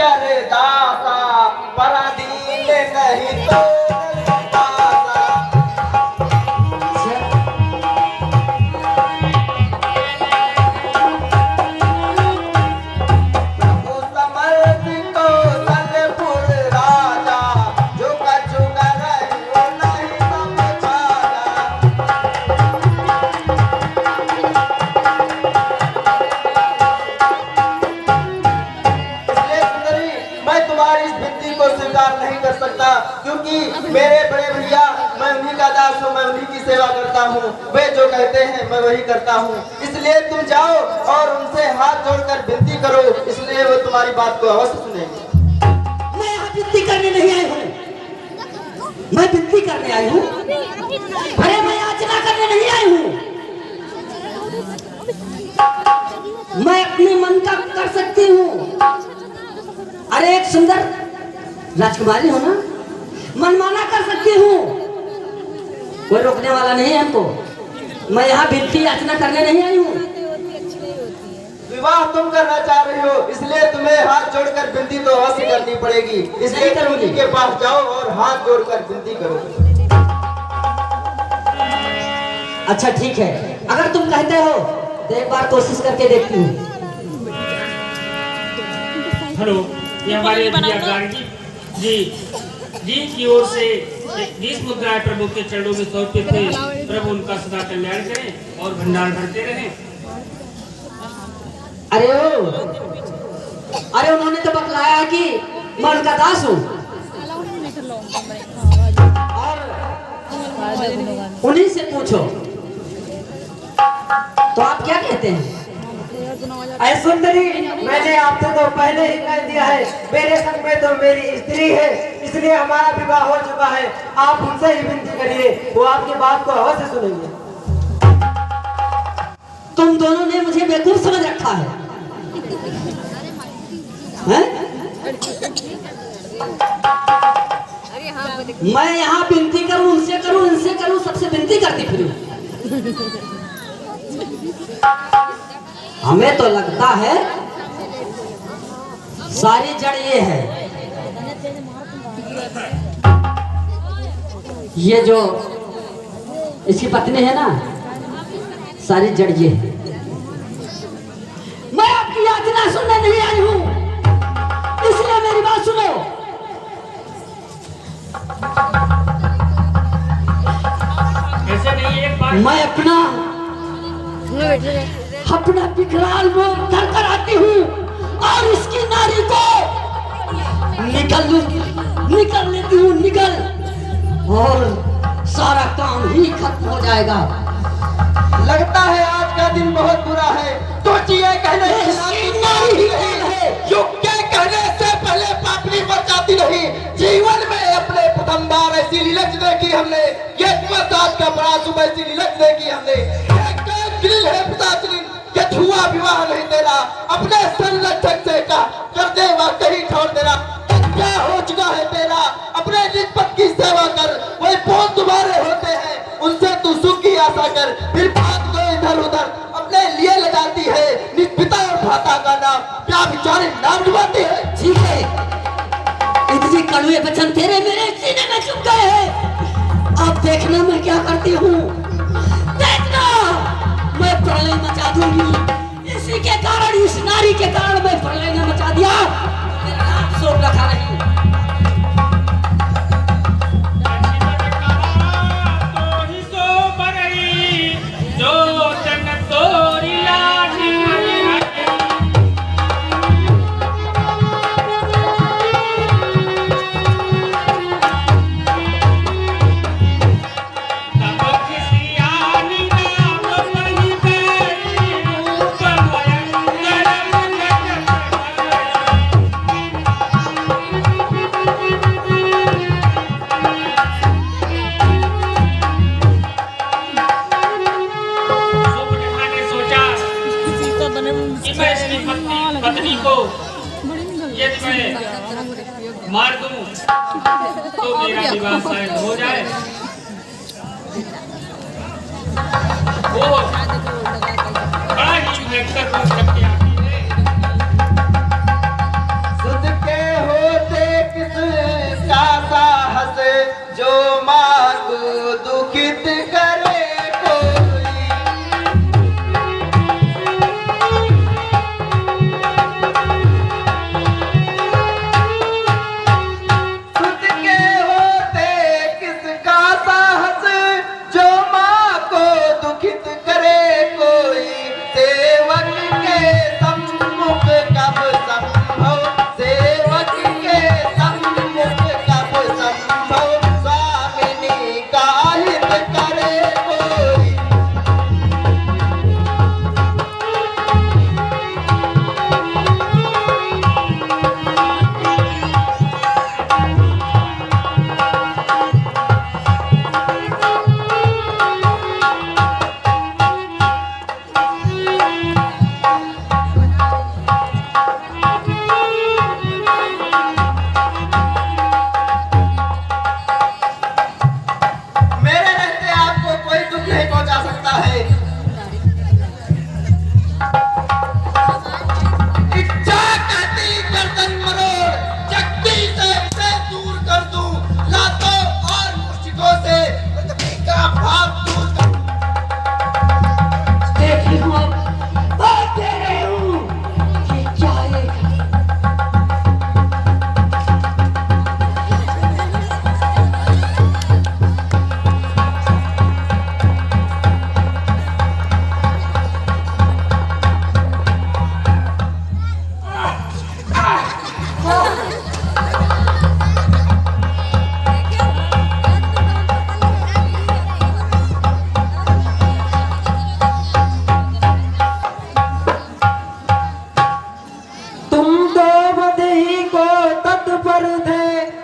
कर दासा पराधीन नहीं तो नहीं कर सकता, क्योंकि मेरे बड़े भैया, मैं उन्हीं का दास हूँ, मैं उन्हीं की सेवा करता हूँ। वे जो कहते हैं मैं वही करता हूँ। इसलिए तुम जाओ और उनसे हाथ जोड़कर विनती करो, इसलिए वो तुम्हारी बात को अवश्य सुनेंगे। मैं यहाँ विनती करने नहीं आई हूँ, मैं विनती करने आई हूँ। अरे मैं याचना करने नहीं आई हूँ। मैं अपने मन का कर सकती हूँ। अरे एक सुंदर राजकुमारी हो ना, मनमाना कर सकती हूँ, कोई रोकने वाला नहीं है हमको। मैं यहाँ विनती याचना करने नहीं आई हूँ। विवाह तुम करना चाह रही हो, इसलिए तुम्हें हाथ जोड़कर विनती तो अवश्य करनी पड़ेगी। इसलिए उन्हीं के पास जाओ और हाथ जोड़कर विनती करो। अच्छा ठीक है, अगर तुम कहते हो तो एक बार कोशिश करके देखती हूँ। हेलो, ये हमारे गार्गी जी की ओर से 20 मुद्राएं प्रभु के चरणों में समर्पित थे। प्रभु उनका सदा कल्याण करें और भंडार भरते रहें। अरे उन्होंने तो बतलाया है कि मैं उनका दास हूँ और उन्हीं से पूछो, तो आप क्या कहते हैं? ऐ सुंदरी, मैंने आपसे तो पहले ही कह दिया है, मेरे संग में तो मेरी स्त्री है, इसलिए हमारा विवाह हो चुका है। आप उनसे ही विनती करिए, वो आपकी बात को अवश्य सुनेंगे। तुम दोनों ने मुझे बेवकूफ समझ रखा है, हैं? मैं यहाँ विनती करूँ, उनसे करूँ, इनसे करूँ, सबसे विनती करती फिरूं। हमें तो लगता है सारी जड़ ये है, ये जो इसकी पत्नी है ना, सारी जड़ ये है। मैं आपकी याचना सुनने नहीं आई हूं, इसलिए मेरी बात सुनो। ऐसे नहीं, एक बार मैं अपना विकराल मुंह धर कर आती हूँ और इसकी नारी को निकल लेती हूँ, निकल, और सारा काम ही खत्म हो जाएगा। लगता है आज का दिन बहुत बुरा है। तो ये कहने कहने से पहले पापड़ी बचाती रही। जीवन में अपने प्रथम बार ऐसी लीलच देखी हमने, ये आज का बड़ा सुबह ऐसी लीलच देखी हमने। है पिताश्री, ये छुआ विवाह नहीं तेरा, अपने संरक्षक से कर दे कहीं छोड़ देना। क्या हो चुका है तेरा, अपने निष्पत की सेवा कर, वही बहुत तुम्हारे होते हैं, उनसे तू सुख की आशा कर। फिर बात को इधर उधर अपने लिए ले जाती है, निष्पिता और भाता का नाम क्या बेचारे नाम डुबाती है। ठीक है, इतनी कड़वे वचन तेरे मेरे सीने में चुभ गए हैं। अब देखना मैं क्या करती हूँ, देखना मैं प्रलय मचा दूंगी। इसी के कारण, इस नारी के कारण मैं प्रलय ने मचा दिया। मेरा नाम शोक रखा नहीं। पत्नी को यदि मैं मार दूं तो मेरा विवाह शायद हो जाए। वो बड़ा ही भयंकर रूप रखती आती है। शुद्ध के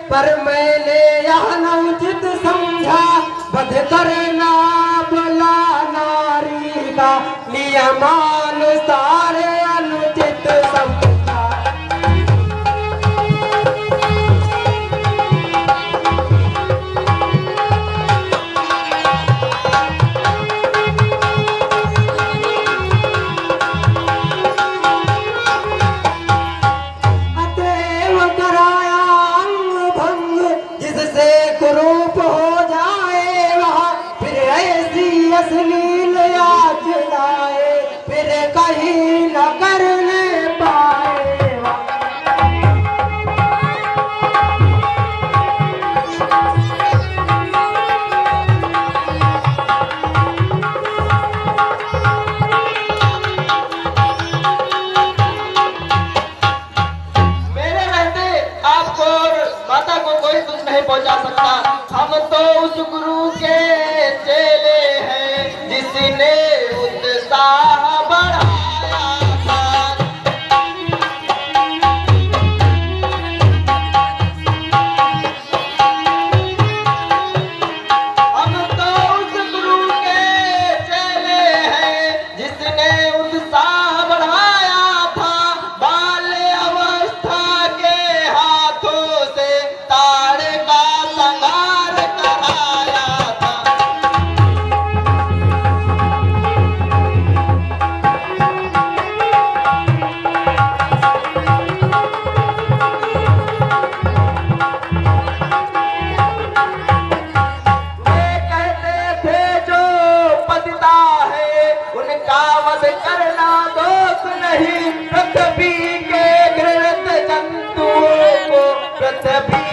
पर मैंने यह न उचित समझा, वध करना बुला नारी का, नियमानुसार अनुचित समझा। अतएव कराया अंग भंग, जिससे कुरूप हो जाए वह, फिर ऐसी अश्लील याद लाए, फिर कहीं न करने पाए वह। मेरे रहते आपको और माता को कोई दुख नहीं पहुंचा सकता। हम तो उस गुरु के चेले हैं जिसने उत्साह बढ़ाया था। हम तो उस गुरु के चेले हैं जिसने उत्साह बढ़ाया था। बाल्य अवस्था के हाथों से ताड़ का संहार कराया था। वे कहते थे जो पतिता है उनका वध करना दोष नहीं, पृथ्वी के घृणित जंतुओं को पृथ्वी